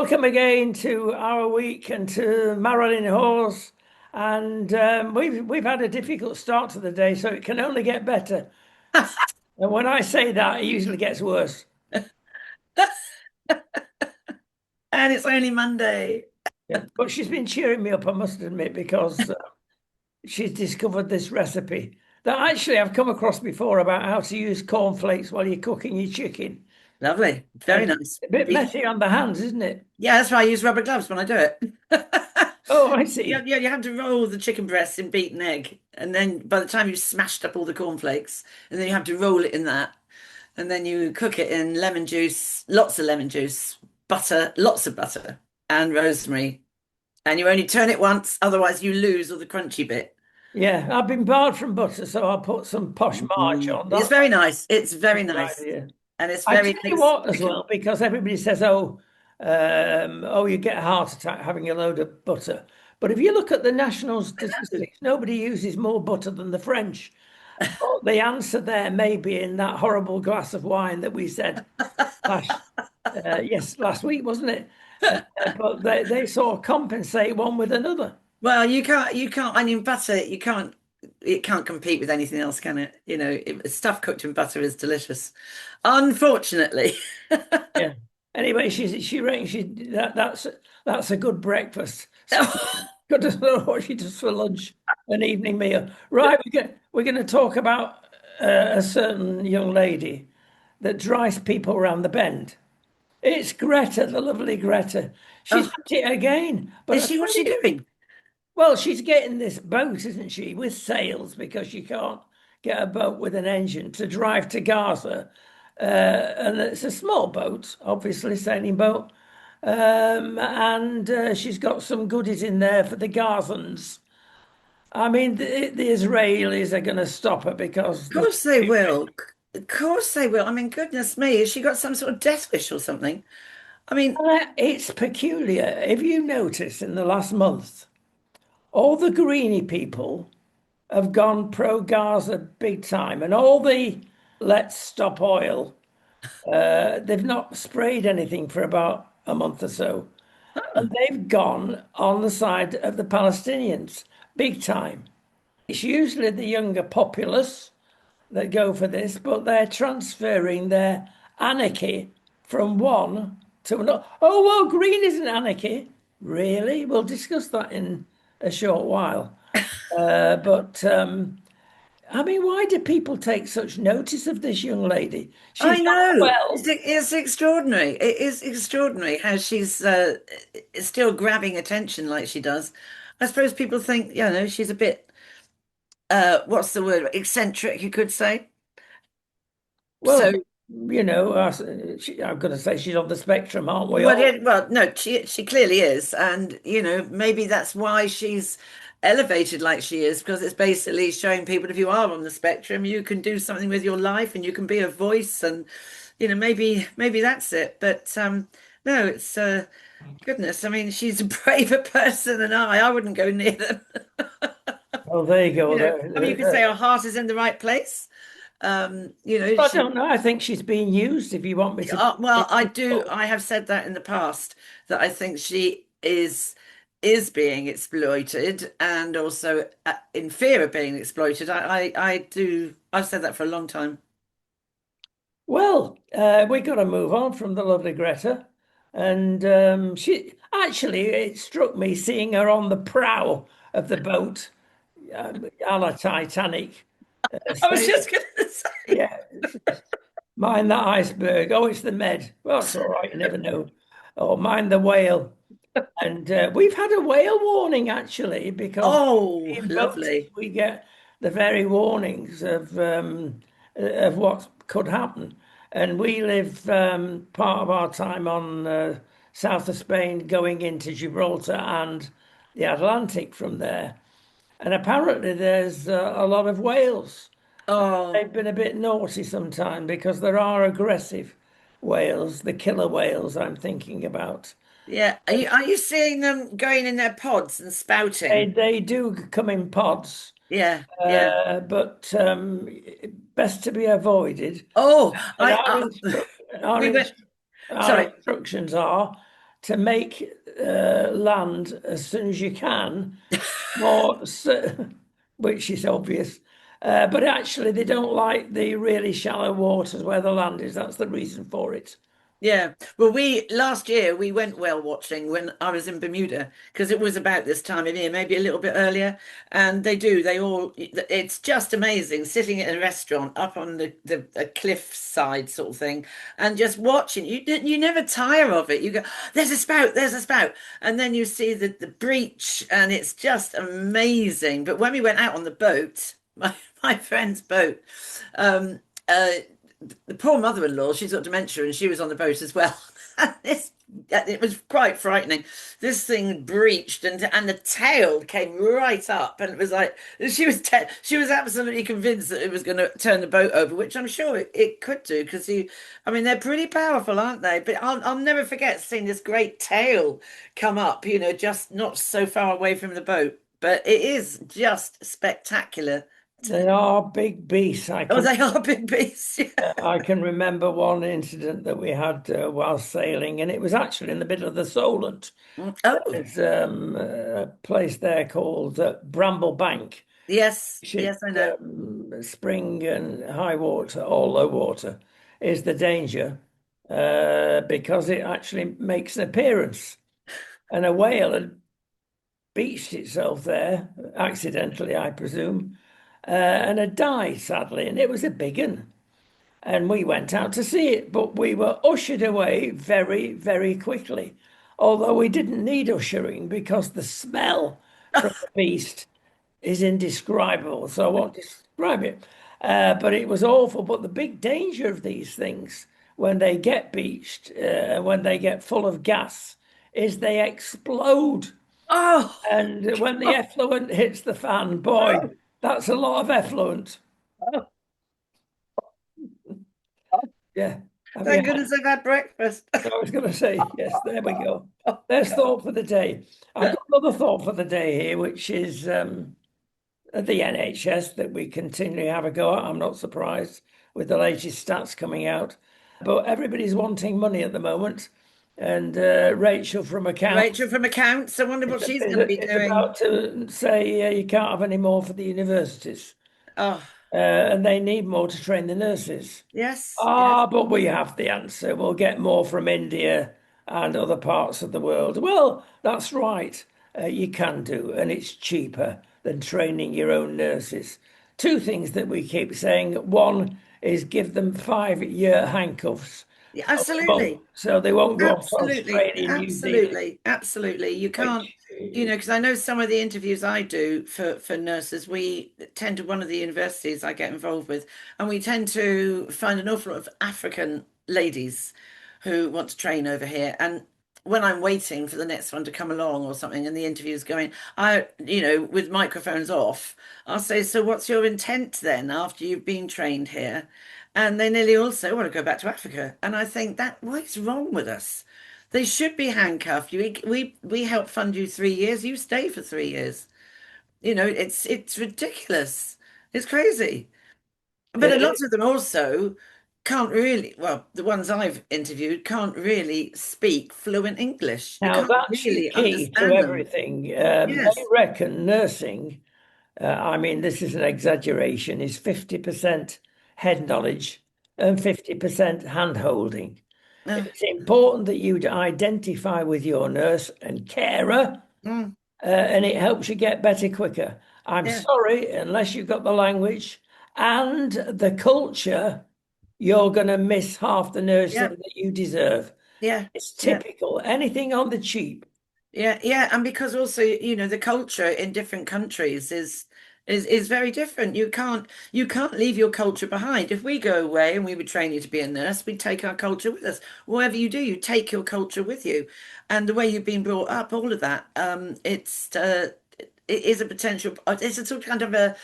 welcome again to our week and to Marilyn Hawes. And we've had a difficult start to the day, so it can only get better. And when I say that, it usually gets worse. And it's only Monday. Yeah. But she's been cheering me up, I must admit, because she's discovered this recipe that actually I've come across before about how to use cornflakes while you're cooking your chicken. Lovely. Very And nice. a bit messy on the hands, isn't it? Yeah, that's why I use rubber gloves when I do it. Oh, I Yeah, see. yeah, you have to roll the chicken breast in beaten egg. And then by the time you've smashed up all the cornflakes, and then you have to roll it in that. And then you cook it in lemon juice, lots of lemon juice, butter, lots of butter, and rosemary. And you only turn it once, otherwise you lose all the crunchy bit. Yeah, I've been barred from butter, so I'll put some posh Marge on. It's That's very nice. It's a very good nice. idea. And it's I very tell you makes what, as chicken. well, because everybody says, "Oh, you get a heart attack having a load of butter." But if you look at the national statistics, nobody uses more butter than the French. But the answer there may be in that horrible glass of wine that we said last, yes, last week, wasn't it? But they sort of compensate one with another. Well, I mean, butter, it can't compete with anything else, can it? Stuff cooked in butter is delicious. Unfortunately. Yeah. Anyway, she reckons that's a good breakfast. So good to know what she does for lunch, an evening meal. Right, we're going to talk about a certain young lady that drives people around the bend. It's Greta, the lovely Greta. She's Oh, at it again, but is I she, what's tell she you, doing? well, she's getting this boat, isn't she, with sails because she can't get a boat with an engine to drive to Gaza. And it's a small boat, obviously, sailing boat. And she's got some goodies in there for the Gazans. I mean, the Israelis are going to stop her because Of the course they will. Of course they will. I mean, goodness me, has she got some sort of death wish or something? I mean, it's peculiar. If you notice in the last month, all the greeny people have gone pro Gaza big time, and all the let's stop oil, they've not sprayed anything for about a month or so. And they've gone on the side of the Palestinians big time. It's usually the younger populace that go for this, but they're transferring their anarchy from one to another. Oh, well, green isn't anarchy. Really? We'll discuss that in a short while. But I mean, why do people take such notice of this young lady? I She's not know. well. It's extraordinary. It is extraordinary how she's still grabbing attention like she does. I suppose people think, she's a bit, what's the word? Eccentric, you could say. Well, So, I'm going to say she's on the spectrum, aren't we well, all? yeah, well, no, she clearly is, and maybe that's why she's elevated like she is, because it's basically showing people if you are on the spectrum, you can do something with your life and you can be a voice, and maybe that's it. But no, it's goodness. I mean, she's a braver person than I. I wouldn't go near them. Well, there you go. I mean, you could say her heart is in the right place. I She don't know. I think she's being used, if you want me to. Well, I do. I have said that in the past that I think she is being exploited and also in fear of being exploited. I do. I've said that for a long time. Well, we got to move on from the lovely Greta. And she actually, it struck me seeing her on the prow of the boat, a la Titanic. I was Say, just going to say. yeah, mind that iceberg. Oh, it's the Med. Well, it's all right. You never know. Oh, mind the whale. And we've had a whale warning actually, because Oh, in boats lovely. we get the very warnings of what could happen. And we live part of our time on south of Spain, going into Gibraltar and the Atlantic from there. And apparently there's a lot of whales. Oh, They've been a bit naughty sometimes because there are aggressive whales, the killer whales I'm thinking about. yeah. Are you seeing them going in their pods and spouting? They do come in pods, Yeah, yeah. but best to be avoided. Oh, And our we went. our Sorry. instructions are to make land as soon as you can, more, which is obvious. But actually, they don't like the really shallow waters where the land is. That's the reason for it. Yeah. Well, we last year we went whale watching when I was in Bermuda because it was about this time of year, maybe a little bit earlier. And they all, it's just amazing sitting in a restaurant up on a cliff side sort of thing and just watching. You never tire of it. You go, there's a spout. And then you see the breach and it's just amazing. But when we went out on the boat, my friend's boat, um, uh, the poor mother-in-law, she's got dementia and she was on the boat as well. It was quite frightening. This thing breached and the tail came right up and it was like she was absolutely convinced that it was going to turn the boat over, which I'm sure it could do because I mean they're pretty powerful, aren't they? But I'll never forget seeing this great tail come up, just not so far away from the boat. But it is just spectacular. They are big beasts. Oh, they are big beasts. I can remember one incident that we had while sailing, and it was actually in the middle of the Solent. Oh, There's a place there called Bramble Bank, yes, which is yes, I know. spring and high water or low water is the danger because it actually makes an appearance. And a whale had beached itself there, accidentally, I presume, and had died, sadly, and it was a big one. And we went out to see it, but we were ushered away very, very quickly. Although we didn't need ushering because the smell from the beast is indescribable. So I won't describe it. But it was awful. But the big danger of these things, when they get beached, when they get full of gas, is they explode. Oh, And when the effluent hits the fan, boy, that's a lot of effluent. Yeah. Have you thank goodness I've had breakfast. I was going to say, yes, there we go. There's thought for the day. I've got another thought for the day here, which is the NHS that we continually have a go at. I'm not surprised with the latest stats coming out, but everybody's wanting money at the moment. And Rachel from accounts Rachel from accounts. I wonder what she's going to be is doing. about to say you can't have any more for the universities, Oh, and they need more to train the nurses. yes, yes. Ah, but we have the answer. We'll get more from India and other parts of the world. Well, that's right. You can do, and it's cheaper than training your own nurses. Two things that we keep saying. One is give them 5-year handcuffs Yeah, well, absolutely. so they won't go off to Absolutely. Australia, New Zealand, Absolutely. Absolutely. You can't, which because I know some of the interviews I do for nurses, we tend to one of the universities I get involved with, and we tend to find an awful lot of African ladies who want to train over here. And when I'm waiting for the next one to come along or something, and the interview's going, with microphones off, I'll say, so what's your intent then after you've been trained here? And they nearly all say, I want to go back to Africa. And I think that what is wrong with us? They should be handcuffed. We help fund you 3 years. You stay for 3 years. It's ridiculous. It's crazy. But a lot it, of them also can't really, well, the ones I've interviewed can't really speak fluent English. You now can't that's your really key to understand them. everything. They Yes. reckon nursing. I mean, this is an exaggeration, is 50% head knowledge and 50% hand holding. Uh, It's important that you identify with your nurse and carer, mm, and it helps you get better quicker. I'm yeah. sorry, unless you've got the language and the culture, you're going to miss half the nursing Yeah. that you deserve. Yeah. It's Yeah. typical. Anything on the cheap. Yeah, yeah, and because also, the culture in different countries is very different. You can't leave your culture behind. If we go away and we would train you to be a nurse, we'd take our culture with us. Whatever you do, you take your culture with you. And the way you've been brought up, all of that, it is a potential, it's a sort of kind of a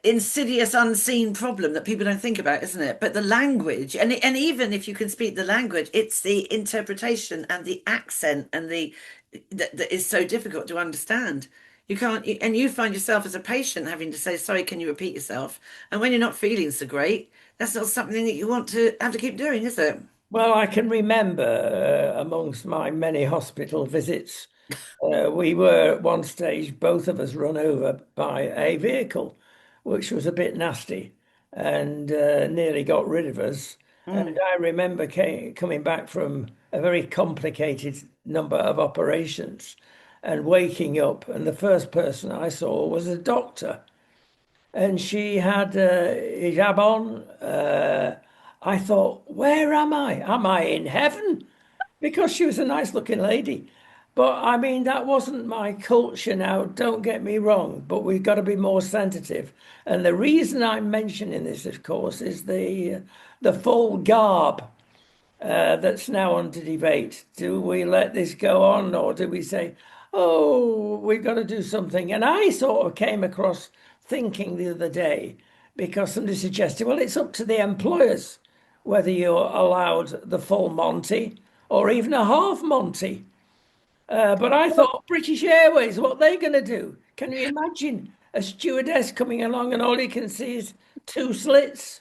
insidious unseen problem that people don't think about, isn't it? But the language, and even if you can speak the language, it's the interpretation and the accent and that is so difficult to understand. You can't, and you find yourself as a patient having to say, sorry, can you repeat yourself? And when you're not feeling so great, that's not something that you want to have to keep doing, is it? Well, I can remember amongst my many hospital visits, we were at one stage, both of us run over by a vehicle, which was a bit nasty and nearly got rid of us. And Mm. I remember coming back from a very complicated number of operations and waking up, and the first person I saw was a doctor, and she had a hijab on. I thought, where am I? Am I in heaven? Because she was a nice looking lady. But I mean, that wasn't my culture now, don't get me wrong, but we've got to be more sensitive. And the reason I'm mentioning this, of course, is the full garb that's now under debate. Do we let this go on, or do we say, oh, we've got to do something? And I sort of came across thinking the other day because somebody suggested, well, it's up to the employers whether you're allowed the full Monty or even a half Monty. But I thought British Airways, what they going to do? Can you imagine a stewardess coming along and all you can see is two slits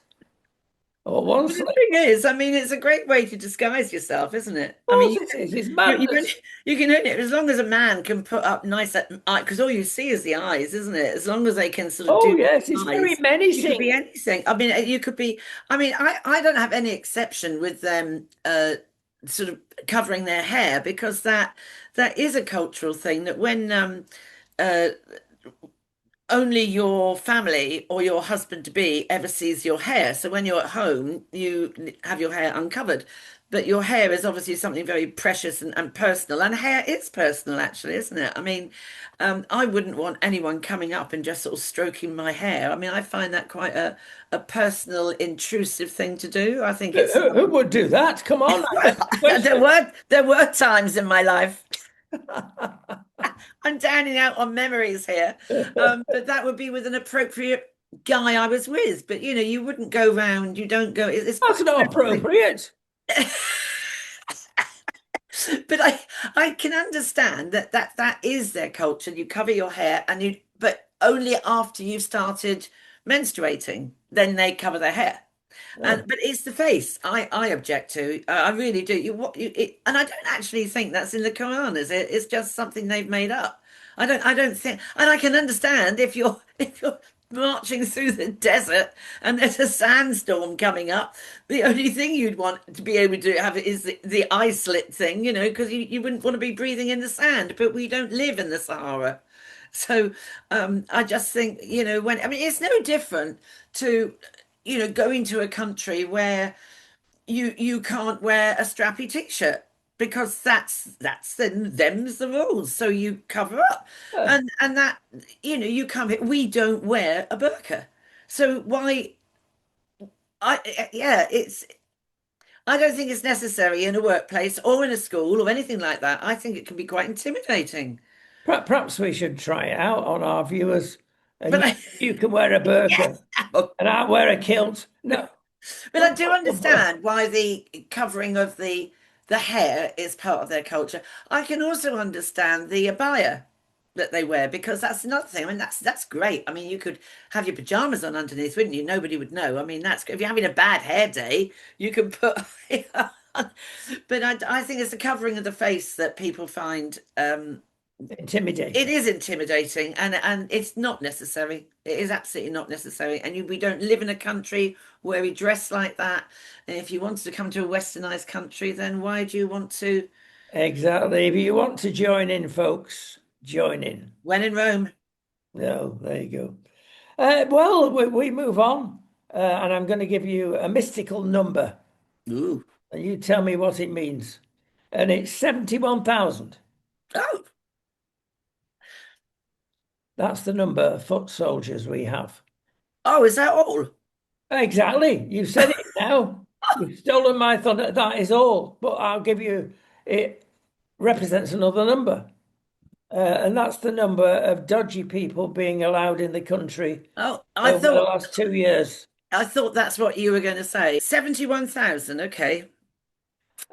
or one But the slit? thing is, I mean, it's a great way to disguise yourself, isn't it? Of I mean, course it is. It's you can madness. you can only as long as a man can put up nice because all you see is the eyes, isn't it? As long as they can sort of Oh, do yes, it's the very eyes, you could be menacing. anything. I mean, you could be. I mean, I don't have any exception with them sort of covering their hair because that is a cultural thing that when uh only your family or your husband to be ever sees your hair. So when you're at home, you have your hair uncovered. But your hair is obviously something very precious and personal. And hair is personal, actually, isn't it? I mean, I wouldn't want anyone coming up and just sort of stroking my hair. I mean, I find that quite a personal, intrusive thing to do. I think it's Who would do that? Come on, I well, beg the question. there were times in my life. I'm downing out on memories here. But that would be with an appropriate guy I was with. But you know, you wouldn't go round, you don't go, it's That's quite not appropriate. but I can understand that is their culture. You cover your hair and you but only after you've started menstruating, then they cover their hair. Oh, And but it's the face I object to. I really do. And I don't actually think that's in the Quran, is it? It's just something they've made up. I don't think, and I can understand if you're if you're marching through the desert and there's a sandstorm coming up, the only thing you'd want to be able to have is the eye slit thing, you know, because you wouldn't want to be breathing in the sand. But we don't live in the Sahara. So I just think, you know, when I mean it's no different to going to a country where you can't wear a strappy t-shirt because that's them's the rules. So you cover up, uh, and that you come here. We don't wear a burqa, so why? Yeah, it's. I don't think it's necessary in a workplace or in a school or anything like that. I think it can be quite intimidating. perhaps we should try it out on our viewers. And But you can wear a yes, burqa and I wear a kilt. No. but I do understand why the covering of the hair is part of their culture. I can also understand the abaya that they wear because that's another thing. I mean, that's great. I mean, you could have your pajamas on underneath, wouldn't you? Nobody would know. I mean, that's if you're having a bad hair day, you can put. But I think it's the covering of the face that people find it Intimidating. is intimidating and it's not necessary. It is absolutely not necessary. And we don't live in a country where we dress like that. And if you wanted to come to a westernized country, then why do you want to? Exactly. If you want to join in, folks, join in. When in Rome. No, there you go. Well, we move on, and I'm going to give you a mystical number, Ooh. and you tell me what it means. And it's 71,000. Oh, That's the number of foot soldiers we have. oh, is that all? Exactly. You said it now. You've stolen my thunder. That is all. But I'll give you, it represents another number. And that's the number of dodgy people being allowed in the country Oh, over the last 2 years. I thought that's what you were going to say. 71,000. Okay.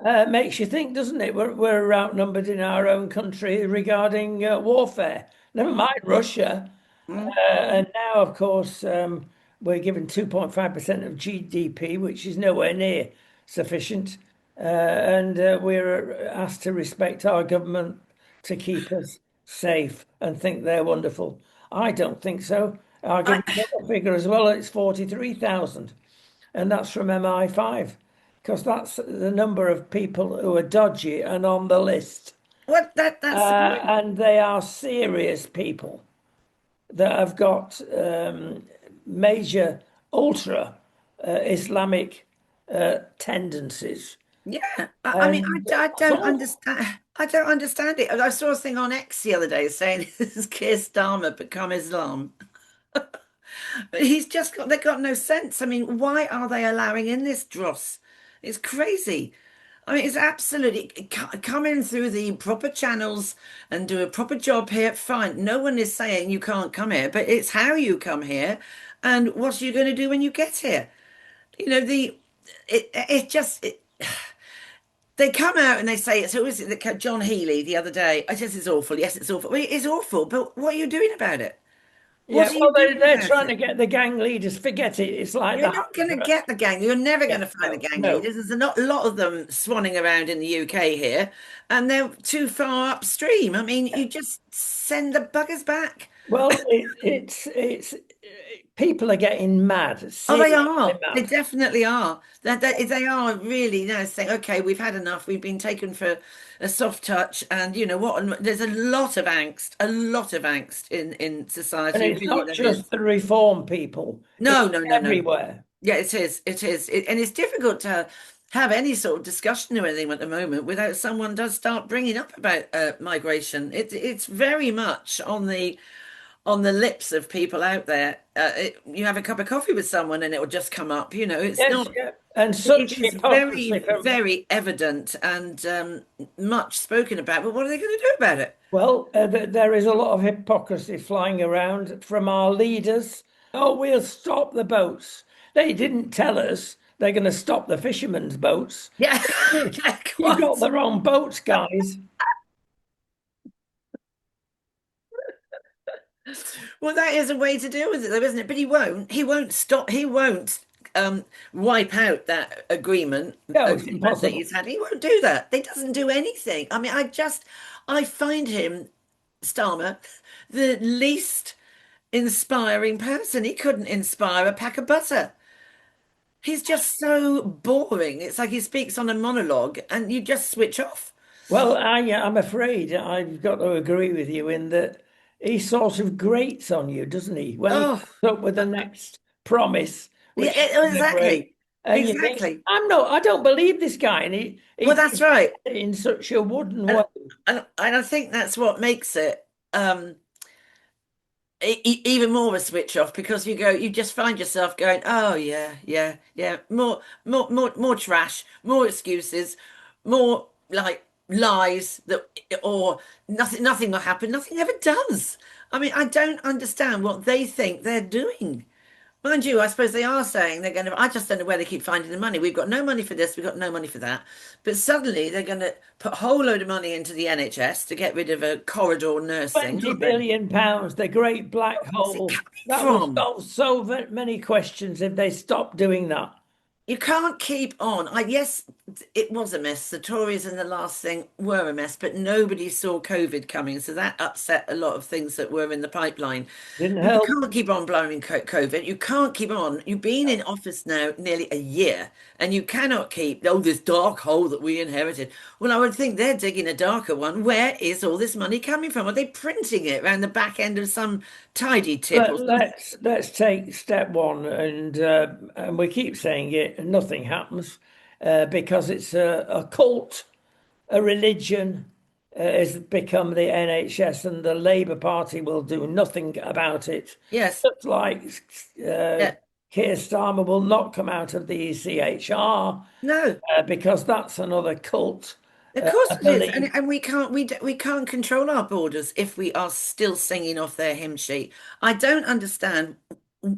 Makes you think, doesn't it? We're outnumbered in our own country regarding warfare. Never mind Russia. Mm. And now, of course, we're given 2.5% of GDP, which is nowhere near sufficient. and we're asked to respect our government to keep us safe and think they're wonderful. I don't think so. Our government I, got a figure as well, it's 43,000, and that's from MI5, because that's the number of people who are dodgy and on the list. what that's the point. And they are serious people that have got major ultra Islamic tendencies. Yeah, I mean, And I that's don't all. understand. I don't understand it. I saw a thing on X the other day saying this is Keir Starmer become Islam. He's just got, they got no sense. I mean, why are they allowing in this dross? It's crazy. I mean, it's absolutely come in through the proper channels and do a proper job here. Fine. No one is saying you can't come here, but it's how you come here and what are you going to do when you get here? You know, it just, they come out and they say it's always John Healy the other day. I just, it's awful. Yes, it's awful. Well, it is awful, but what are you doing about it? Yeah, What are well, you doing they're about trying it? to get the gang leaders. Forget it. It's like You're the not going to Hampshire. get the gang. You're never going Yeah, to find the no, gang no. leaders. There's not a lot of them swanning around in the UK here, and they're too far upstream. I mean, you just send the buggers back. Well, it's people are getting mad, Oh, they seriously are. They mad. definitely are. They are really, saying, okay, we've had enough. We've been taken for a soft touch, and you know what? And there's a lot of angst in And society. it's You know what not there just is. the reform people, No, it's no, no, no. everywhere. Yeah, it is. It is. And it's difficult to have any sort of discussion or anything at the moment without someone does start bringing up about migration. It's very much on the lips of people out there. You have a cup of coffee with someone and it will just come up. You know, it's Yes, not. yeah. And It such is very, hypocrisy from, very evident and much spoken about. But what are they going to do about it? well, there is a lot of hypocrisy flying around from our leaders. Oh, we'll stop the boats. They didn't tell us they're going to stop the fishermen's boats. Yeah, You got quite. the wrong boats, guys. Well, that is a way to deal with it, though, isn't it? But he won't. He won't stop. He won't wipe out that No, it's agreement that impossible. he's had. He won't do that. He doesn't do anything. I mean, I find him, Starmer, the least inspiring person. He couldn't inspire a pack of butter. He's just so boring. It's like he speaks on a monologue and you just switch off. Well, I'm afraid I've got to agree with you in that he sort of grates on you, doesn't he? When he Oh, comes up with the next promise, yeah, which is going to exactly. break, and you think, Exactly. I don't believe this guy, and he Well, that's presents right. it in such a wooden way. And, and I think that's what makes it even more of a switch off because you just find yourself going, oh yeah, yeah, yeah, more trash, more excuses, more like lies that or nothing will happen, nothing ever does. I mean, I don't understand what they think they're doing. Mind you, I suppose they are saying they're going to. I just don't know where they keep finding the money. We've got no money for this, we've got no money for that. But suddenly they're going to put a whole load of money into the NHS to get rid of a corridor nursing, 20 aren't they? billion pounds, the great black Where's it hole. coming That will from? solve so many questions if they stop doing that. You can't keep on. Yes, it was a mess. The Tories and the last thing were a mess, but nobody saw COVID coming. So that upset a lot of things that were in the pipeline. Didn't But you help. can't keep on blowing COVID. You can't keep on. You've been in office now nearly a year, and you cannot keep, oh, this dark hole that we inherited. Well, I would think they're digging a darker one. Where is all this money coming from? Are they printing it around the back end of some tidy tip or something? Let's take step one, and we keep saying it, and nothing happens because it's a cult, a religion has become the NHS, and the Labour Party will do nothing about it. Yes. Just like uh, Yeah. Keir Starmer will not come out of the ECHR No. because that's another cult, Of course I it is, believe. and we can't control our borders if we are still singing off their hymn sheet. I don't understand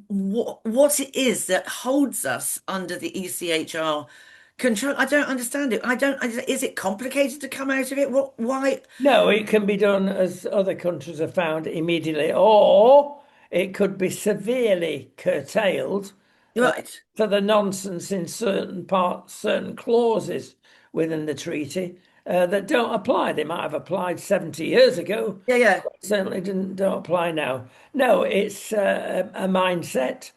what it is that holds us under the ECHR control. I don't understand it. I don't. Is it complicated to come out of it? What? Why? No, it can be done as other countries have found immediately, or it could be severely curtailed Right. for the nonsense in certain parts, certain clauses, within the treaty that don't apply. They might have applied 70 years ago, Yeah, yeah. certainly don't apply now. No, it's a mindset.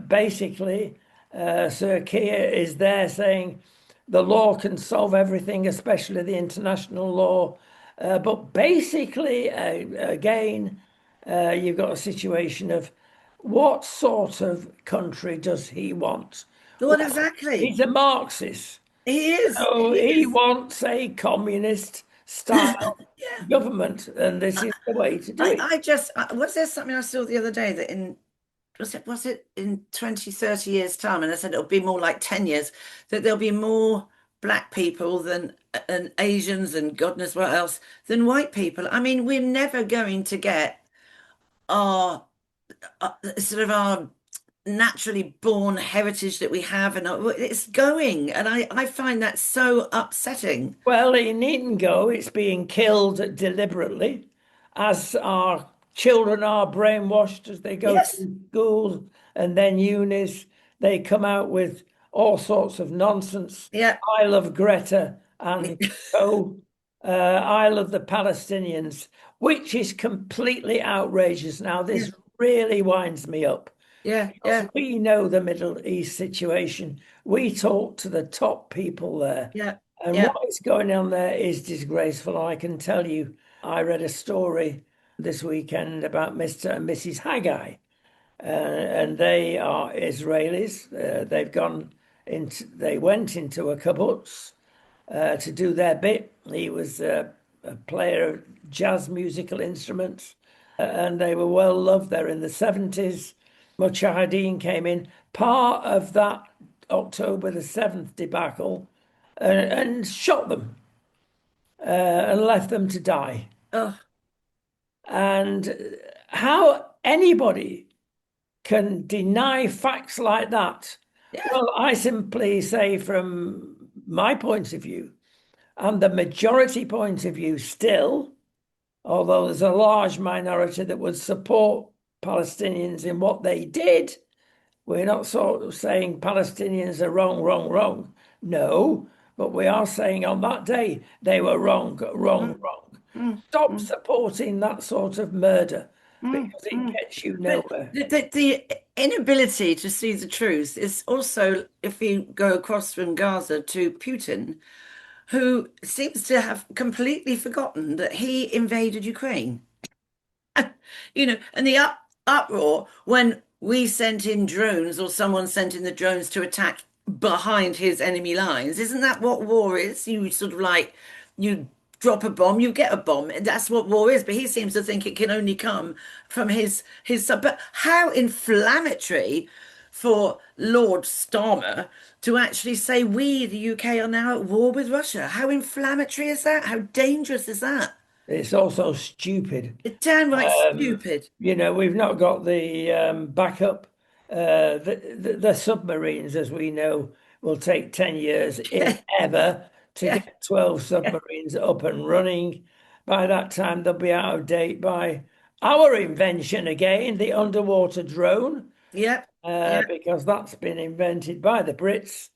Basically, Sir Keir is there saying the law can solve everything, especially the international law. But basically, again, you've got a situation of what sort of country does he want? What Well, exactly? he's a Marxist. He is. So He he is. wants a communist style Yeah. government, and this is the way to do it. Was there something I saw the other day that was it in 20, 30 years time? And I said it'll be more like 10 years, that there'll be more black people than and Asians and God knows what else than white people. I mean, we're never going to get our, sort of our naturally born heritage that we have, and it's going, and I find that so upsetting. Well, he needn't go. It's being killed deliberately, as our children are brainwashed as they go Yes. to school and then unis. They come out with all sorts of nonsense. Yeah. I love Greta and co. I love the Palestinians, which is completely outrageous. Now, Yeah. this really winds me up. Yeah. Yeah. We know the Middle East situation. We talk to the top people there. Yeah. And Yeah. what is going on there is disgraceful. I can tell you, I read a story this weekend about Mr. and Mrs. Haggai, and they are Israelis. They went into a kibbutz to do their bit. He was a player of jazz musical instruments, and they were well loved there in the 70s. Mujahideen came in, part of that October the 7th debacle, and shot them and left them to die. Oh, And how anybody can deny facts like that? yeah. Well, I simply say, from my point of view, and the majority point of view still, although there's a large minority that would support Palestinians in what they did, we're not sort of saying Palestinians are wrong, wrong, wrong. No, but we are saying on that day they were wrong, wrong, Mm, wrong. mm, Stop mm, supporting that sort of murder mm, because it mm. gets you But nowhere. the inability to see the truth is also, if you go across from Gaza to Putin, who seems to have completely forgotten that he invaded Ukraine. And the uproar when we sent in drones, or someone sent in the drones to attack behind his enemy lines. Isn't that what war is? You sort of like, you drop a bomb, you get a bomb. That's what war is. But he seems to think it can only come from his sub. But how inflammatory for Lord Starmer to actually say we, the UK, are now at war with Russia. How inflammatory is that? How dangerous is that? It's also stupid. It's downright stupid. We've not got the backup. The submarines, as we know, will take 10 years, if Yeah, ever, to yeah, get 12 yeah, submarines up and running. By that time, they'll be out of date by our invention again, the underwater drone, yeah, yeah, because that's been invented by the Brits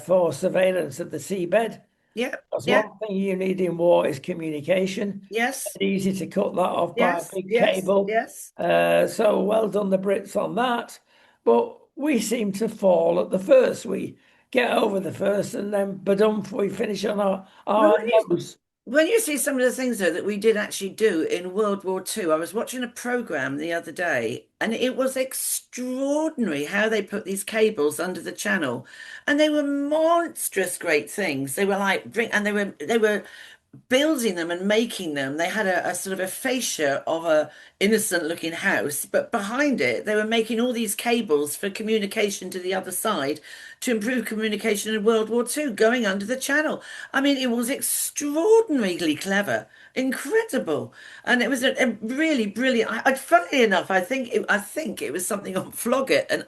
for surveillance of the seabed. yeah, Because yeah, one thing you need in war is communication. yes, It's easy to cut that off by a yes, big yes, cable. yes. So well done the Brits on that. But we seem to fall at the first. We get over the first and then badump, we finish on But our nose. when you see some of the things though that we did actually do in World War II, I was watching a program the other day, and it was extraordinary how they put these cables under the channel, and they were monstrous great things. They were like and they were building them and making them. They had a sort of a fascia of a innocent looking house, but behind it they were making all these cables for communication to the other side to improve communication in World War II going under the channel. I mean, it was extraordinarily clever, incredible, and it was a really brilliant. Funnily enough, I think it was something on Flogget, and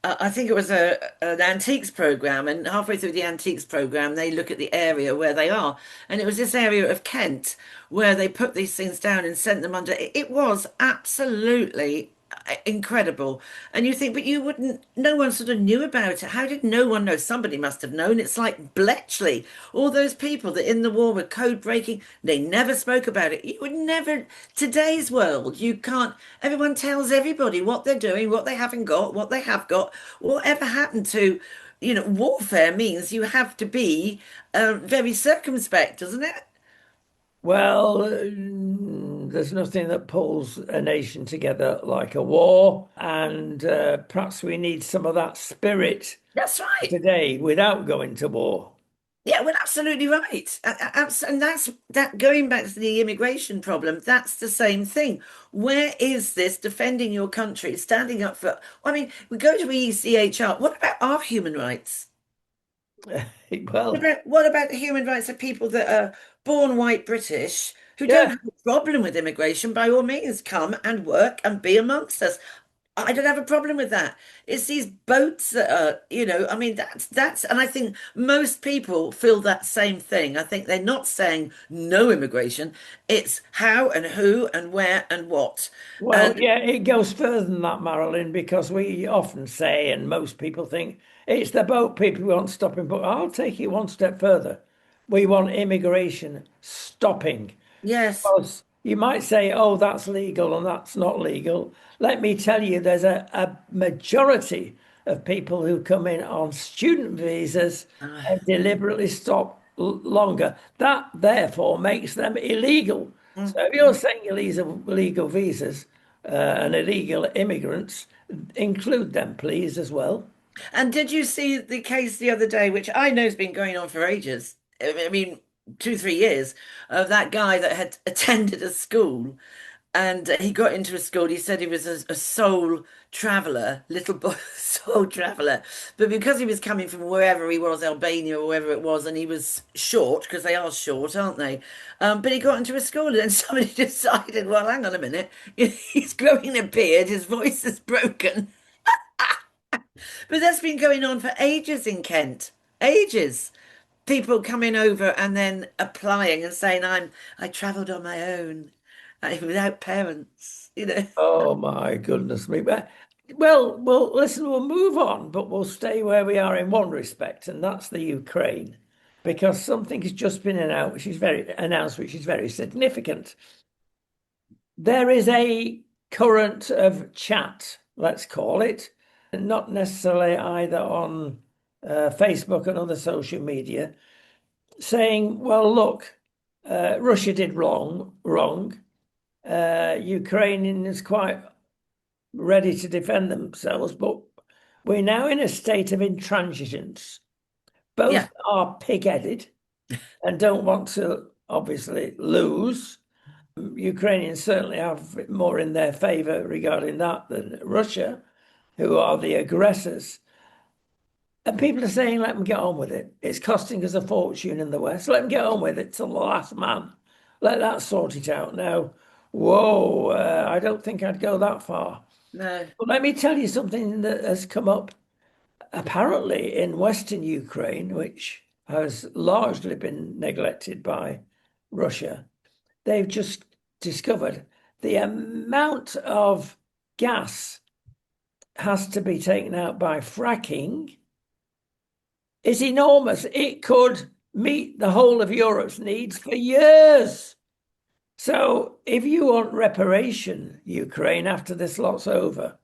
I think it was an antiques program, and halfway through the antiques program, they look at the area where they are, and it was this area of Kent where they put these things down and sent them under. It was absolutely incredible. And you think, but you wouldn't, no one sort of knew about it. How did no one know? Somebody must have known. It's like Bletchley, all those people that in the war were code breaking, they never spoke about it. You would never, today's world, you can't, everyone tells everybody what they're doing, what they haven't got, what they have got, whatever happened to, warfare means you have to be very circumspect, doesn't it? Well, there's nothing that pulls a nation together like a war, and perhaps we need some of that spirit That's right. today without going to war. Yeah, well, absolutely right. And that's that going back to the immigration problem, that's the same thing. Where is this defending your country, standing up for, I mean, we go to ECHR. What about our human rights? Well, What about the human rights of people that are born white British who don't yeah. have a problem with immigration? By all means, come and work and be amongst us. I don't have a problem with that. It's these boats that are, I mean, and I think most people feel that same thing. I think they're not saying no immigration. It's how and who and where and what. Well, And yeah, it goes further than that, Marilyn, because we often say, and most people think, it's the boat people we want stopping, but I'll take it one step further. We want immigration stopping. yes, Because you might say, oh, that's legal and that's not legal. Let me tell you, there's a majority of people who come in on student visas and deliberately stop longer. That therefore makes them illegal. So if you're saying illegal visas and illegal immigrants, include them, please, as well. and did you see the case the other day, which I know has been going on for ages? I mean, 2, 3 years of that guy that had attended a school and he got into a school. He said he was a soul traveler, little boy, soul traveler. But because he was coming from wherever he was, Albania or wherever it was, and he was short, because they are short, aren't they? But he got into a school and then somebody decided, well, hang on a minute, he's growing a beard, his voice is broken. But that's been going on for ages in Kent. Ages. People coming over and then applying and saying, I travelled on my own, without parents. Oh my goodness me. Well, listen, we'll move on, but we'll stay where we are in one respect, and that's the Ukraine, because something has just been announced, which is very significant. There is a current of chat, let's call it, not necessarily either on Facebook and other social media, saying, well, look, Russia did wrong. Ukraine is quite ready to defend themselves, but we're now in a state of intransigence. Yeah, Both are pig-headed and don't want to obviously lose. Ukrainians certainly have more in their favor regarding that than Russia, who are the aggressors. And people are saying, let them get on with it. It's costing us a fortune in the West. Let them get on with it till the last man. Let that sort it out. Now, whoa, I don't think I'd go that far. no. But let me tell you something that has come up apparently in Western Ukraine, which has largely been neglected by Russia. They've just discovered the amount of gas has to be taken out by fracking is enormous. It could meet the whole of Europe's needs for years. So if you want reparation, Ukraine, after this lot's over,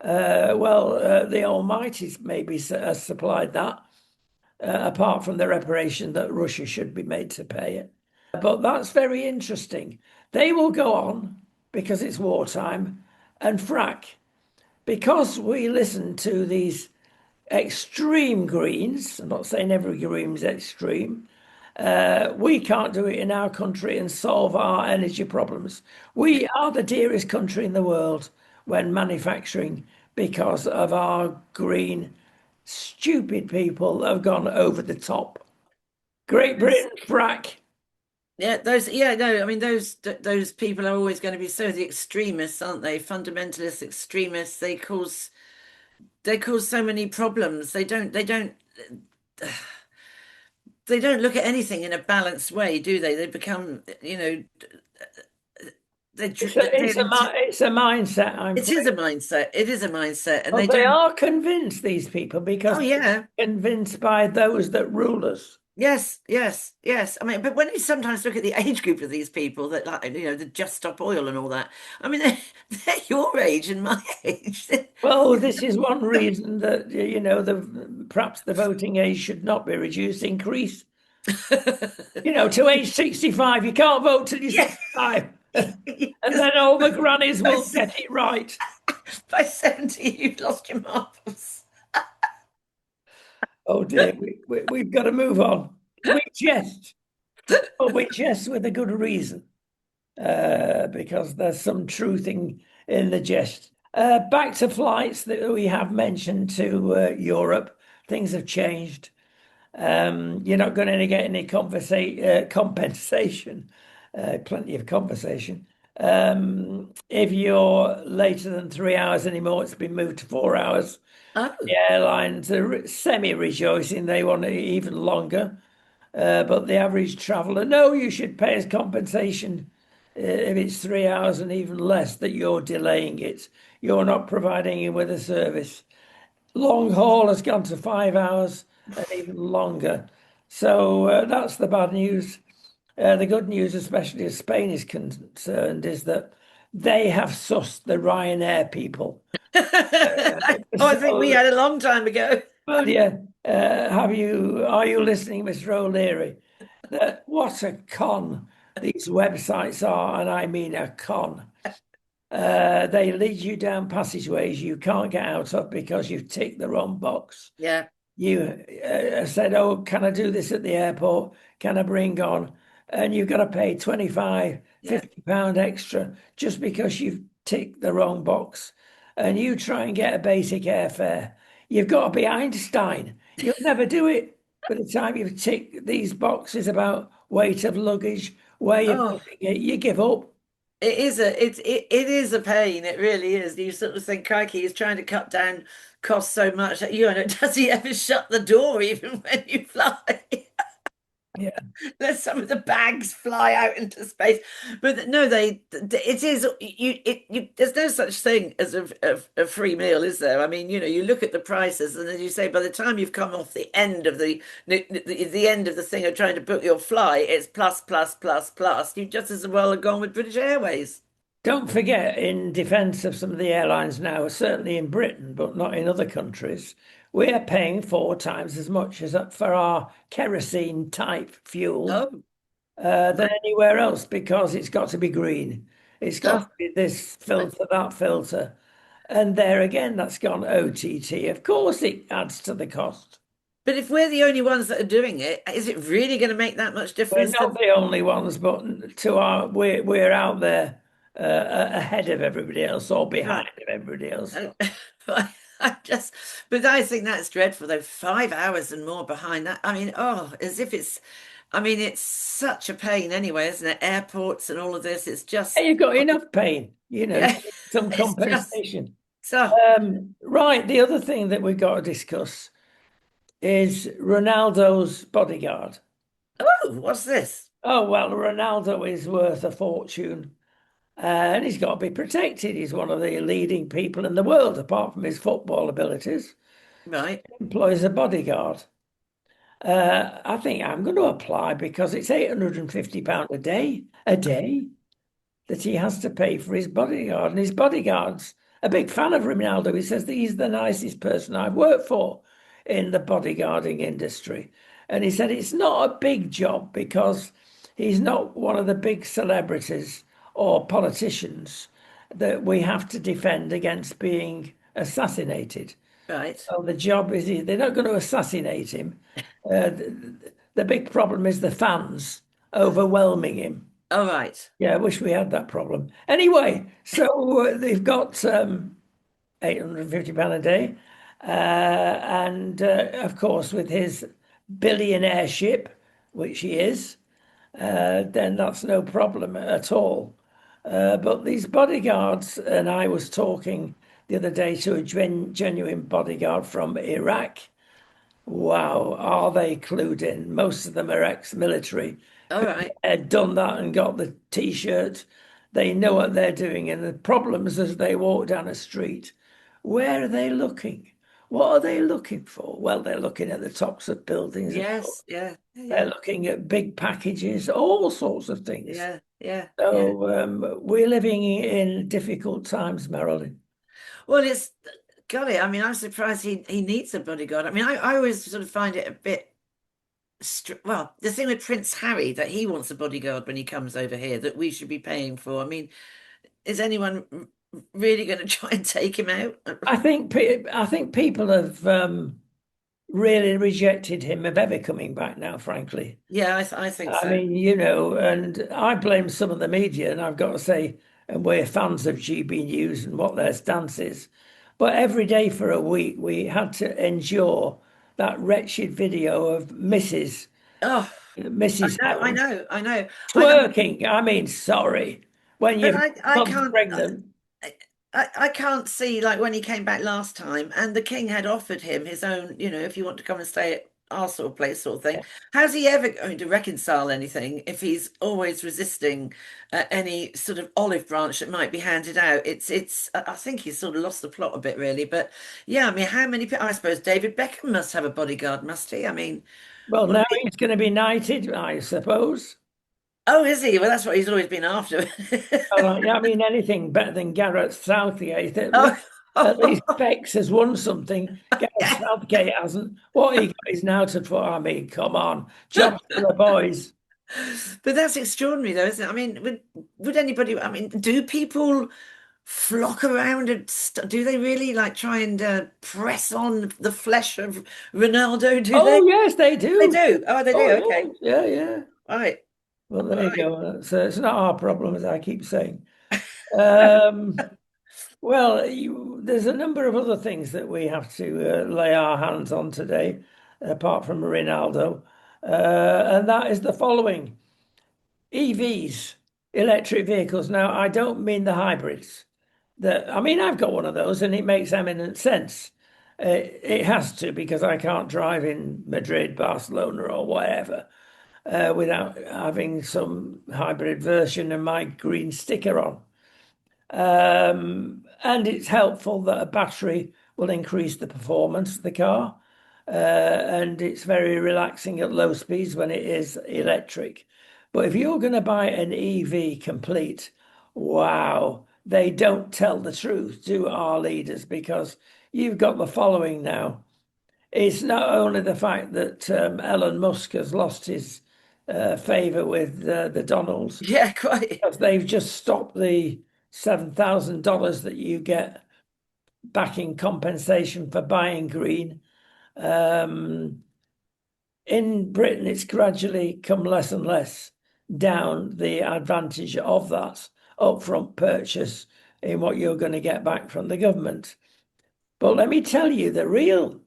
the Almighty maybe has supplied that, apart from the reparation that Russia should be made to pay it. But that's very interesting. They will go on because it's wartime and frack. Because we listen to these extreme Greens, I'm not saying every Green is extreme, we can't do it in our country and solve our energy problems. We are the dearest country in the world when manufacturing because of our green, stupid people that have gone over the top. Great Britain, frack. Yeah, yeah, no, I mean those people are always going to be so the extremists, aren't they? Fundamentalist extremists. They cause so many problems. They don't look at anything in a balanced way, do they? They become, they, It's they, they, it's a mindset, I'm it afraid. is a mindset. It is a mindset, and Well, they they don't. are convinced, these people, Oh because yeah. they're convinced by those that rule us. Yes, yes, yes. I mean, but when you sometimes look at the age group of these people that like, the Just Stop Oil and all that, I mean, they're your age and my age. Well, this is one reason that, perhaps the voting age should not be reduced, increase. To age 65. You can't vote till you're Yeah, 65. And because then all the grannies by, will get it right. by 70, you've lost your marbles. Oh dear, we've got to move on. We jest, but we jest with a good reason, because there's some truth in the jest. Back to flights that we have mentioned to Europe. Things have changed. You're not going to get any compensation, plenty of conversation. If you're later than 3 hours anymore, it's been moved to 4 hours. Oh, The airlines are semi-rejoicing; they want it even longer. But the average traveller, no, you should pay us compensation if it's 3 hours and even less that you're delaying it. You're not providing him with a service. Long haul has gone to 5 hours and even longer. So that's the bad news. The good news, especially as Spain is concerned, is that they have sussed the Ryanair people. I think we So, had a long time ago. well, yeah, are you listening, Mr. O'Leary? That what a con these websites are, and I mean a con. They lead you down passageways you can't get out of because you've ticked the wrong box. Yeah, You said, "Oh, can I do this at the airport? Can I bring on?" And you've got to pay 25, yeah. £50 extra just because you've ticked the wrong box. And you try and get a basic airfare. You've got to be Einstein. You'll never do it. By the time you've ticked these boxes about weight of luggage, where you're Oh, putting it, you give up. it is a pain. It really is. You sort of think, crikey, he's trying to cut down costs so much that does he ever shut the door even when you fly? Yeah. Let some of the bags fly out into space. But no, it is there's no such thing as a free meal, is there? I mean, you look at the prices, and as you say, by the time you've come off the end of the end of the thing of trying to book your flight, it's plus plus plus plus. You just as well have gone with British Airways. Don't forget, in defence of some of the airlines now, certainly in Britain, but not in other countries, we are paying 4 times as much as for our kerosene type fuel Oh, than anywhere else because it's got to be green. It's got to oh. be this filter, that filter. And there again, that's gone OTT. Of course, it adds to the cost. But if we're the only ones that are doing it, is it really going to make that much We're difference? not the only ones, but we're out there ahead of everybody else or Right. behind of everybody else. But I think that's dreadful though. 5 hours and more behind that. I mean, as if I mean, it's such a pain anyway, isn't it? Airports and all of this. It's just, You've got enough pain, yeah, some it's just compensation. so. Right, the other thing that we've got to discuss is Ronaldo's bodyguard. Oh, what's this? Oh, well, Ronaldo is worth a fortune, and he's got to be protected. He's one of the leading people in the world, apart from his football abilities. Right. He employs a bodyguard. I think I'm going to apply because it's £850 a day that he has to pay for his bodyguard. And his bodyguard's a big fan of Ronaldo. He says that he's the nicest person I've worked for in the bodyguarding industry. And he said it's not a big job because he's not one of the big celebrities or politicians that we have to defend against being assassinated. Right. Well, the job is they're not going to assassinate him. The big problem is the fans overwhelming him. All right. Yeah, I wish we had that problem. Anyway, so they've got £850 a day. And of course, with his billionaire ship, which he is, then that's no problem at all. But these bodyguards, and I was talking the other day to a genuine bodyguard from Iraq. Wow, are they clued in? Most of them are ex-military All who right. had done that and got the T-shirt. They know what they're doing, and the problems as they walk down a street. Where are they looking? What are they looking for? Well, they're looking at the tops of buildings, of course. Yes, yeah, They're yeah, looking at big packages, all sorts of things. yeah, yeah, yeah. So we're living in difficult times, Marilyn. Well, it's got it. I mean, I'm surprised he needs a bodyguard. I mean, I always sort of find it a bit well, the thing with Prince Harry that he wants a bodyguard when he comes over here that we should be paying for. I mean, is anyone really going to try and take him out? I think people have really rejected him of ever coming back now, frankly. Yeah, I think I so. mean, and I blame some of the media, and I've got to say, and we're fans of GB News and what their stance is. But every day for a week, we had to endure that wretched video of Oh, Mrs. I Helen know, I know. I mean, twerking. I mean, sorry, when but your I mum's can't. pregnant. I can't see like when he came back last time and the king had offered him his own, if you want to come and stay at our sort of place sort of thing. How's he ever going to reconcile anything if he's always resisting any sort of olive branch that might be handed out? I think he's sort of lost the plot a bit really. But yeah, I mean, how many people, I suppose David Beckham must have a bodyguard, must he? I mean, Well, now wouldn't it? he's going to be knighted, I suppose. Oh, is he? Well, that's what he's always been after. I mean, anything better than Gareth Southgate. At least Oh, Bex has won something. Gareth yeah. Southgate hasn't. What he got is knouted for. I mean, come on, jobs for the boys. But that's extraordinary, though, isn't it? I mean, would anybody? I mean, do people flock around and do they really like try and press on the flesh of Ronaldo? Do they? Oh yes, they They do. do. Oh, they Oh do. Okay. yeah, yeah, yeah. Right. Well, there you Right. go. So it's not our problem, as I keep saying. Um, well, there's a number of other things that we have to lay our hands on today, apart from Ronaldo, and that is the following: EVs, electric vehicles. Now, I don't mean the hybrids. I mean, I've got one of those, and it makes eminent sense. It has to because I can't drive in Madrid, Barcelona, or whatever without having some hybrid version and my green sticker on. And it's helpful that a battery will increase the performance of the car. And it's very relaxing at low speeds when it is electric. But if you're going to buy an EV complete, wow, they don't tell the truth to our leaders because you've got the following now. It's not only the fact that Elon Musk has lost his favour with the Donalds, Yeah. Quite. because they've just stopped the $7,000 that you get back in compensation for buying green. Um, in Britain, it's gradually come less and less down the advantage of that upfront purchase in what you're going to get back from the government. But let me tell you, the real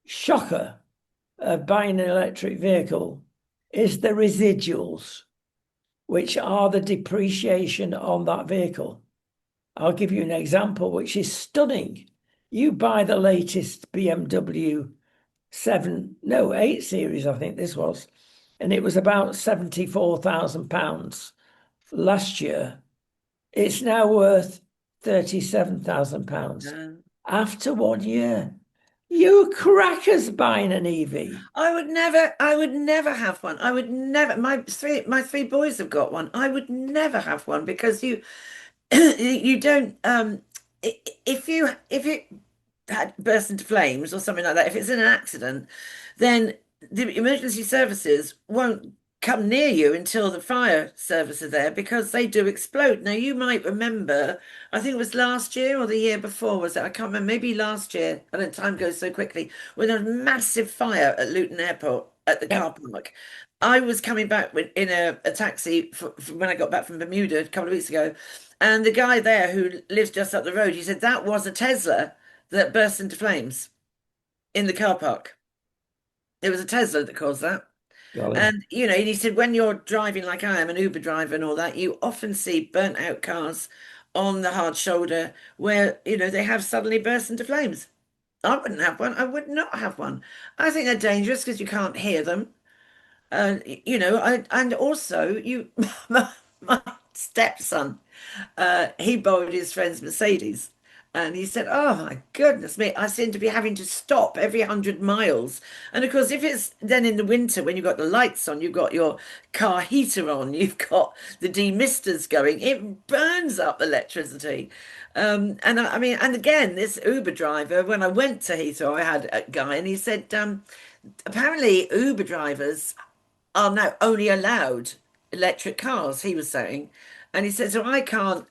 shocker of buying an electric vehicle is the residuals, which are the depreciation on that vehicle. I'll give you an example, which is stunning. You buy the latest BMW 8 series, I think this was, and it was about £74,000 last year. It's now worth £37,000 after 1 year. You crackers buying an EV. I would never have one. I would never. My three boys have got one. I would never have one because you don't if it had burst into flames or something like that, if it's in an accident, then the emergency services won't come near you until the fire service are there because they do explode. Now you might remember, I think it was last year or the year before, was it? I can't remember, maybe last year. I don't time goes so quickly, when there was a massive fire at Luton Airport at the Yeah. car park. I was coming back in a taxi for when I got back from Bermuda a couple of weeks ago, and the guy there who lives just up the road, he said that was a Tesla that burst into flames in the car park. It was a Tesla that caused that. Golly. And and he said when you're driving like I am, an Uber driver and all that, you often see burnt out cars on the hard shoulder where, they have suddenly burst into flames. I wouldn't have one. I would not have one. I think they're dangerous because you can't hear them. And also my stepson. he borrowed his friend's Mercedes. And he said, "Oh my goodness me, I seem to be having to stop every 100 miles." And of course, if it's then in the winter when you've got the lights on, you've got your car heater on, you've got the demisters going, it burns up electricity. And I mean, and again, this Uber driver, when I went to Heathrow, I had a guy, and he said, apparently Uber drivers are now only allowed electric cars, he was saying. And he said, so I can't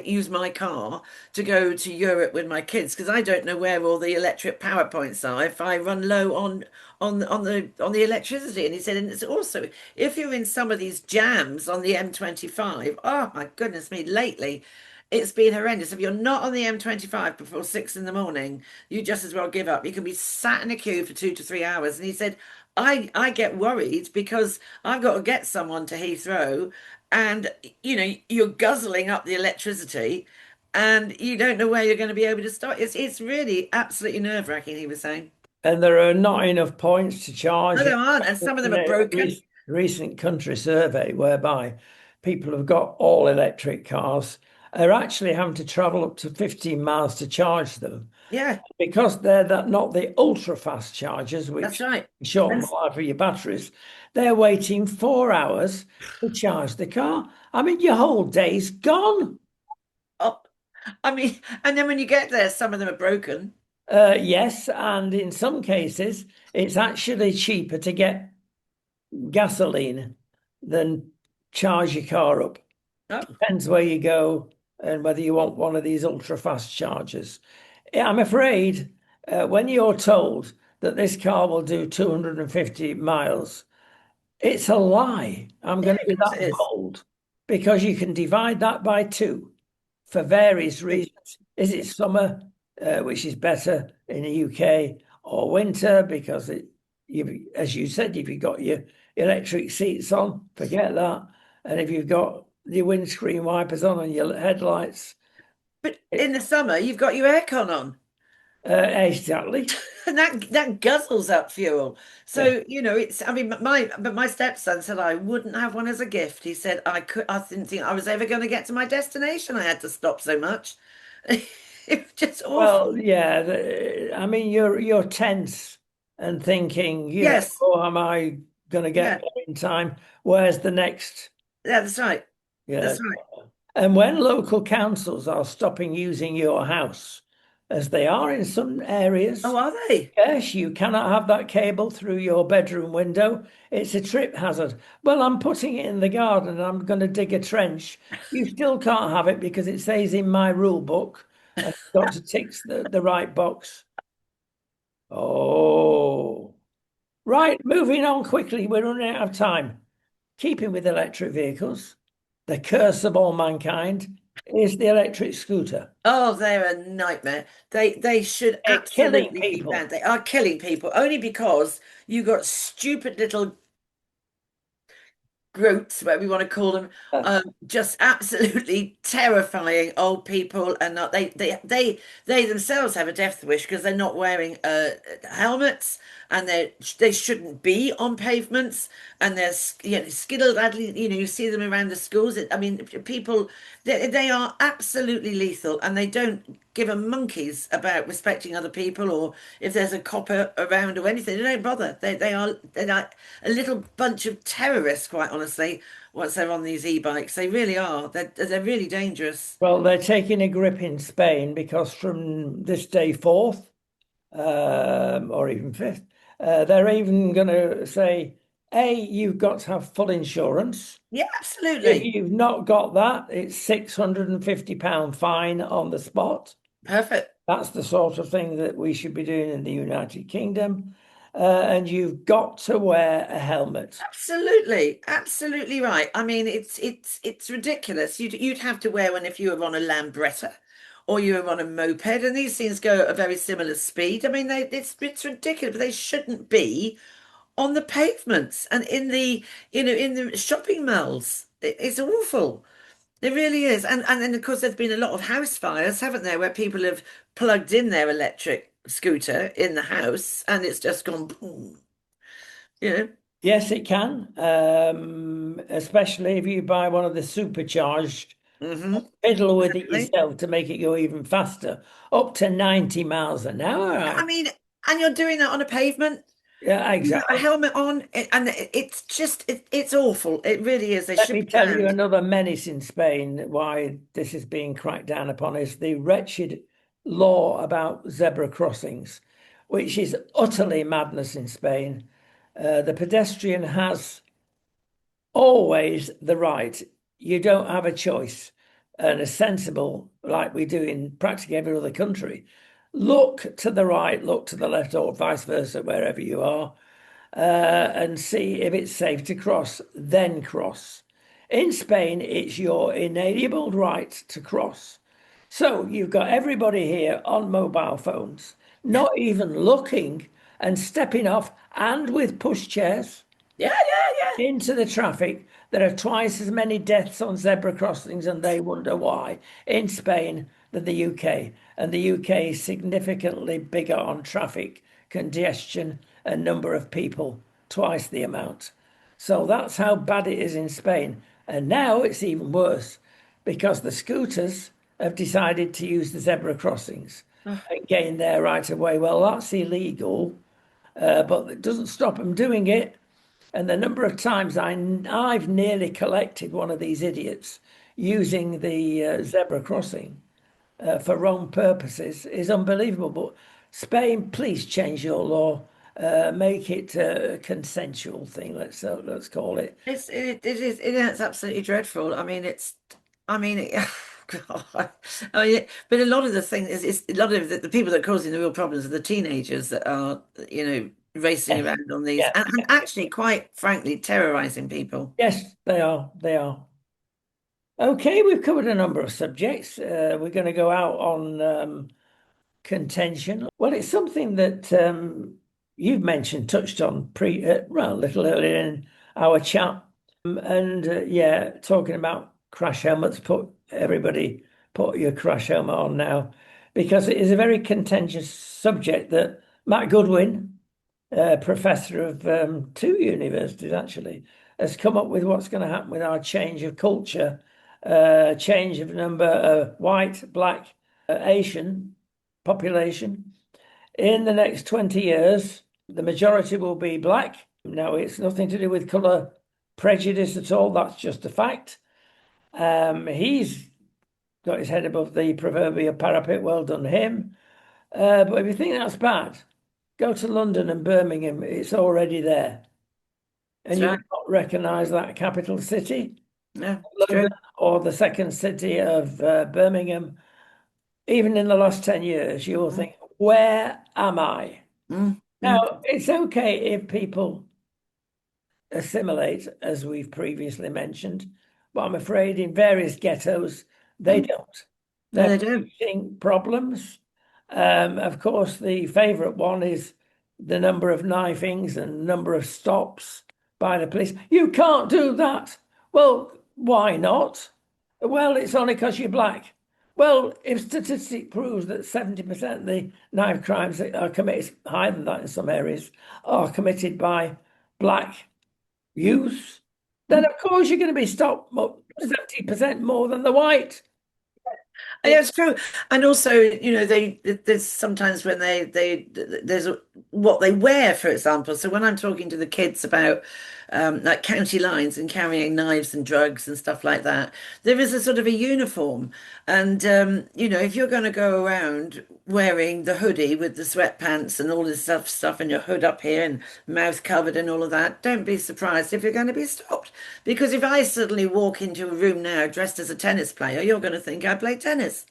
use my car to go to Europe with my kids because I don't know where all the electric power points are if I run low on the electricity. And he said, and it's also if you're in some of these jams on the M25, oh my goodness me, lately it's been horrendous. If you're not on the M25 before 6 in the morning, you just as well give up. You can be sat in a queue for 2 to 3 hours. And he said, I get worried because I've got to get someone to Heathrow, and you're guzzling up the electricity, and you don't know where you're going to be able to start. It's really absolutely nerve-wracking, he was saying. And there are not enough points to charge. No, there aren't, and some of them In are a broken. recent country survey whereby people have got all electric cars are actually having to travel up to 15 miles to charge them Yeah, because they're not the ultra fast chargers, that's which right. shorten And the life of your batteries. They're waiting 4 hours to charge the car. I mean, your whole day's gone. oh, I mean, and then when you get there, some of them are broken. Yes, and in some cases, it's actually cheaper to get gasoline than charge your car up. Oh, Depends where you go and whether you want one of these ultra fast chargers. Yeah, I'm afraid when you're told that this car will do 250 miles, it's a lie. I'm yeah, going to be of course that it is. bold because you can divide that by two for various reasons. Is it summer, which is better in the UK, or winter because as you said, if you've got your electric seats on, forget that. And if you've got your windscreen wipers on and your headlights, But in the summer, you've got your aircon on. exactly. And that guzzles up fuel. Yeah. So, it's I mean my stepson said I wouldn't have one as a gift. He said I didn't think I was ever going to get to my destination. I had to stop so much. It was just awful. Well, yeah. I mean, you're tense and thinking, Yes. oh, am I going to get Yeah. there in time? Where's the next? Yeah, that's right. Yeah. That's right. And when local councils are stopping using your house, as they are in some Oh, areas, are they? yes, you cannot have that cable through your bedroom window. It's a trip hazard. Well, I'm putting it in the garden and I'm going to dig a trench. You still can't have it because it says in my rule book, and you've got to tick the right box. Oh, right. Moving on quickly. We're running out of time. Keeping with electric vehicles, the curse of all mankind is the electric scooter. Oh, they're a nightmare. They should They're killing absolutely be people. banned. They are killing people only because you got stupid little groats, whatever we want to call them, just absolutely terrifying old people, and not they themselves have a death wish because they're not wearing helmets, and they shouldn't be on pavements, and they're skiddled. You see them around the schools. I mean, people they are absolutely lethal, and they don't give a monkeys about respecting other people or if there's a copper around or anything. They don't bother. They're like a little bunch of terrorists, quite honestly, once they're on these e-bikes. They really are. They're really dangerous. Well, they're taking a grip in Spain because from this day forth, or even fifth, they're even going to say, A, you've got to have full insurance. Yeah, If absolutely. you've not got that, it's £650 fine on the spot. Perfect. That's the sort of thing that we should be doing in the United Kingdom. And you've got to wear a helmet. Absolutely. Absolutely right. I mean, it's ridiculous. You'd have to wear one if you were on a Lambretta or you were on a moped, and these things go at a very similar speed. I mean, it's ridiculous, but they shouldn't be on the pavements and in the shopping malls. It's awful. It really is. And then of course there's been a lot of house fires, haven't there, where people have plugged in their electric scooter in the house and it's just gone boom. You know? Yes, it can, especially if you buy one of the supercharged Hmm. Fiddle with it yourself to make it go even faster, up to 90 miles an hour. I mean, and you're doing that on a pavement. Yeah, You got a exactly. helmet on, and it's just it's awful. It really is. They Let should me be tell you banned. another menace in Spain, why this is being cracked down upon is the wretched law about zebra crossings, which is utterly madness in Spain. The pedestrian has always the right. You don't have a choice. And a sensible, like we do in practically every other country, look to the right, look to the left, or vice versa, wherever you are, and see if it's safe to cross, then cross. In Spain, it's your inalienable right to cross. So you've got everybody here on mobile phones, not even looking and stepping off, and with pushchairs Yeah, yeah, into the traffic. There are twice as many deaths on zebra crossings, and they wonder why, in Spain than the UK. And the UK is significantly bigger on traffic congestion and number of people, twice the amount. So that's how bad it is in Spain. And now it's even worse because the scooters have decided to use the zebra crossings yeah. and gain their right of way. Well, that's illegal, but it doesn't stop them doing it. And the number of times I've nearly collected one of these idiots using the zebra crossing for wrong purposes is unbelievable. But Spain, please change your law, make it a consensual thing. Let's call it. It's absolutely dreadful. I mean, I mean, God. I mean, but a lot of the thing is, it's a lot of the people that are causing the real problems are the teenagers that are, racing Yes, around on these yeah, and actually, quite frankly, terrorizing people. yes, they are. They are. Okay, we've covered a number of subjects. We're going to go out on contention. Well, it's something that you've mentioned, touched on well, a little earlier in our chat, and yeah, talking about crash helmets. Put your crash helmet on now, because it is a very contentious subject that Matt Goodwin, professor of two universities actually, has come up with what's going to happen with our change of culture, change of number of white, black, Asian population. In the next 20 years, the majority will be black. Now, it's nothing to do with colour prejudice at all. That's just a fact. He's got his head above the proverbial parapet. Well done, him. But if you think that's bad, go to London and Birmingham. It's already there. And That's you right. will not recognise that capital city, Yeah, it's London, true. or the second city of Birmingham. Even in the last 10 years, you will Mm, think, where am I? mm, mm, Now, it's okay if people assimilate, as we've previously mentioned, but I'm afraid in various ghettos, they mm. don't. No, They're they don't. facing problems. Of course, the favourite one is the number of knifings and number of stops by the police. You can't do that. Well, why not? Well, it's only because you're black. Well, if statistic proves that 70% of the knife crimes that are committed, higher than that in some areas, are committed by black youth, then Mm. of course you're going to be stopped 70% more than the white. Yeah, it's true. And also, there's sometimes when there's what they wear, for example. So when I'm talking to the kids about like county lines and carrying knives and drugs and stuff like that, there is a sort of a uniform. And if you're going to go around wearing the hoodie with the sweatpants and all this stuff and your hood up here and mouth covered and all of that, don't be surprised if you're going to be stopped. Because if I suddenly walk into a room now dressed as a tennis player, you're going to think I play tennis.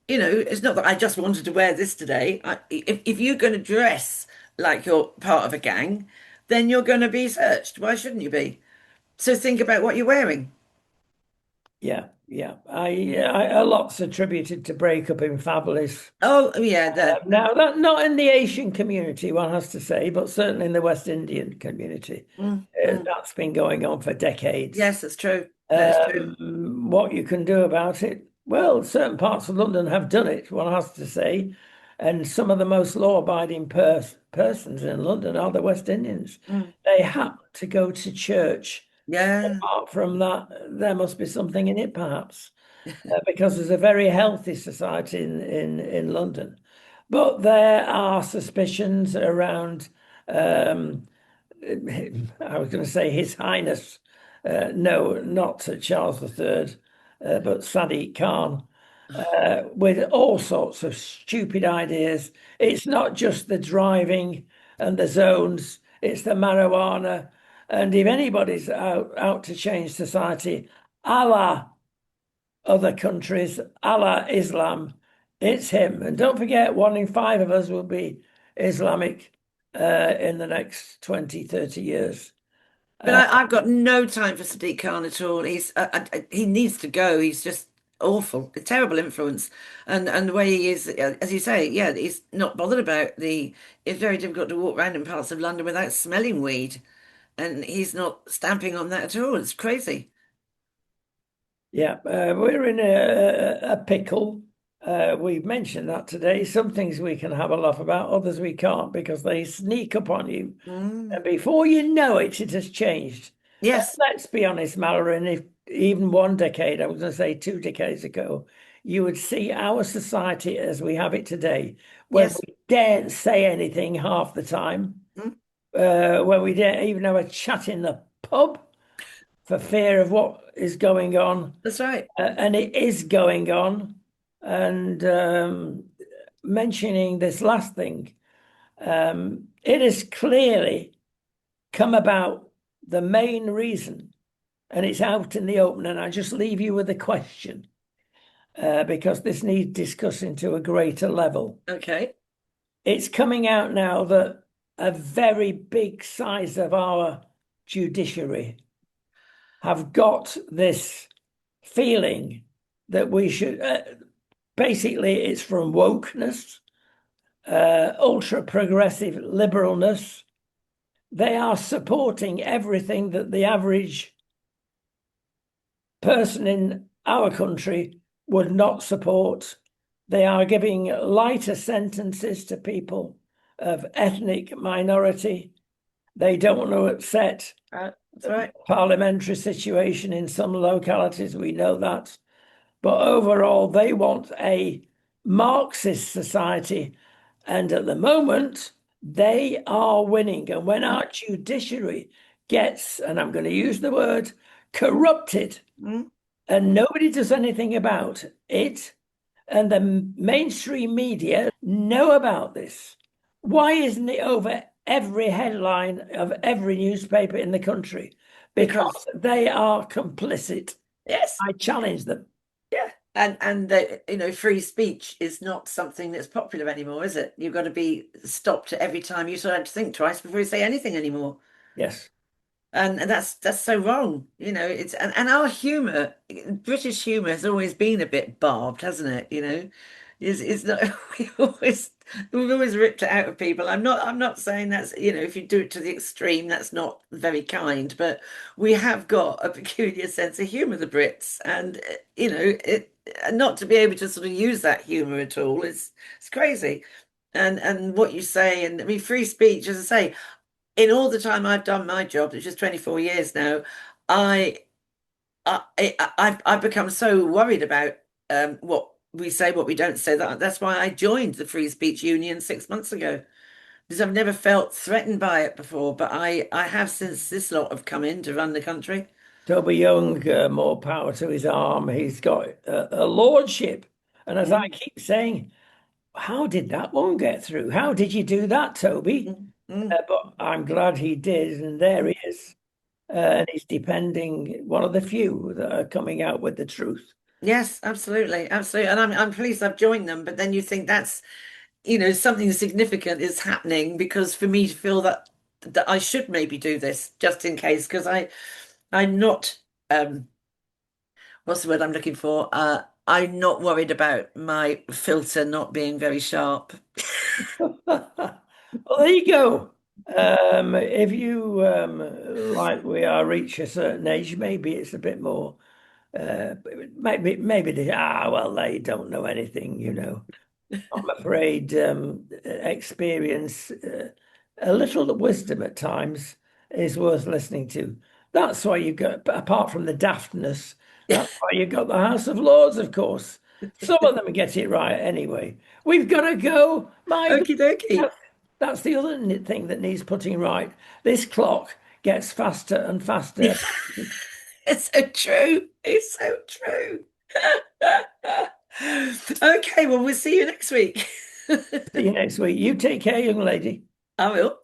It's not that I just wanted to wear this today. If you're going to dress like you're part of a gang, then you're going to be searched. Why shouldn't you be? So think about what you're wearing. Yeah, yeah. A lot's attributed to breakup in families. Oh, yeah, Now, that not in the Asian community, one has to say, but certainly in the West Indian community, mm, mm. that's been going on for decades. Yes, that's true. That is true. What you can do about it? Well, certain parts of London have done it, one has to say, and some of the most law-abiding persons in London are the West Indians. Mm. They have to go to church. Yeah. Apart from that, there must be something in it, perhaps. because there's a very healthy society in London. But there are suspicions around, I was going to say His Highness, no, not Charles III, but Sadiq Khan, with all sorts of stupid ideas. It's not just the driving and the zones, it's the marijuana. And if anybody's out to change society, Allah other countries, a la Islam, it's him. And don't forget, 1 in 5 of us will be Islamic in the next 20, 30 years. But I've got no time for Sadiq Khan at all. He needs to go. He's just awful, a terrible influence, and the way he is, as you say, yeah, he's not bothered about the. It's very difficult to walk around in parts of London without smelling weed, and he's not stamping on that at all. It's crazy. Yeah, we're in a pickle. We've mentioned that today. Some things we can have a laugh about, others we can't because they sneak up on you. And before you know it, it has changed. Yes, Let's be honest, Mallory, if even 1 decade, I was going to say 2 decades ago, you would see our society as we have it today, when yes. we daren't say anything half the time, Mm, when we don't even have a chat in the pub for fear of what is going on. that's right. And it is going on. And mentioning this last thing, it has clearly come about the main reason, and it's out in the open. And I just leave you with a question because this needs discussing to a greater level. Okay. It's coming out now that a very big size of our judiciary have got this feeling that we should basically it's from wokeness, ultra progressive liberalness. They are supporting everything that the average person in our country would not support. They are giving lighter sentences to people of ethnic minority. They don't want to upset That's right. parliamentary situation in some localities. We know that. But overall, they want a Marxist society. And at the moment, they are winning. And when our judiciary gets, and I'm going to use the word, corrupted, Mm. and nobody does anything about it, and the mainstream media know about this, why isn't it over every headline of every newspaper in the country? Because they are complicit. Yes. I challenge them. Yeah. And the, free speech is not something that's popular anymore, is it? You've got to be stopped every time. You sort of have to think twice before you say anything anymore. Yes. And that's so wrong. It's and our humor, British humor has always been a bit barbed, hasn't it? It's not we've always ripped it out of people. I'm not saying that's, if you do it to the extreme, that's not very kind, but we have got a peculiar sense of humor, the Brits, and it not to be able to sort of use that humor at all is it's crazy. And what you say, and I mean, free speech, as I say, in all the time I've done my job, which is 24 years now, I, I've become so worried about what we say, what we don't say. That's why I joined the Free Speech Union 6 months ago, because I've never felt threatened by it before, but I have since this lot have come in to run the country. Toby Young, more power to his arm. He's got a lordship. And as I keep saying, how did that one get through? How did you do that, Toby? But I'm glad he did, and there he is. And he's defending one of the few that are coming out with the truth. Yes, absolutely, absolutely. And I'm pleased I've joined them, but then you think that's, something significant is happening, because for me to feel that I should maybe do this just in case, because I'm not what's the word I'm looking for? I'm not worried about my filter not being very sharp. Well, there you go. If you like we are reach a certain age, maybe it's a bit more. Maybe well, they don't know anything. I'm afraid experience, a little wisdom at times is worth listening to. That's why you've got, apart from the daftness, That's why you got the House of Lords, of course. Some of them get it right anyway. We've got to go. My Okie dokie. that's the other thing that needs putting right. This clock gets faster and faster. It's so true. It's so true. Okay, well, we'll see you next week. See you next week. You take care, young lady. I will.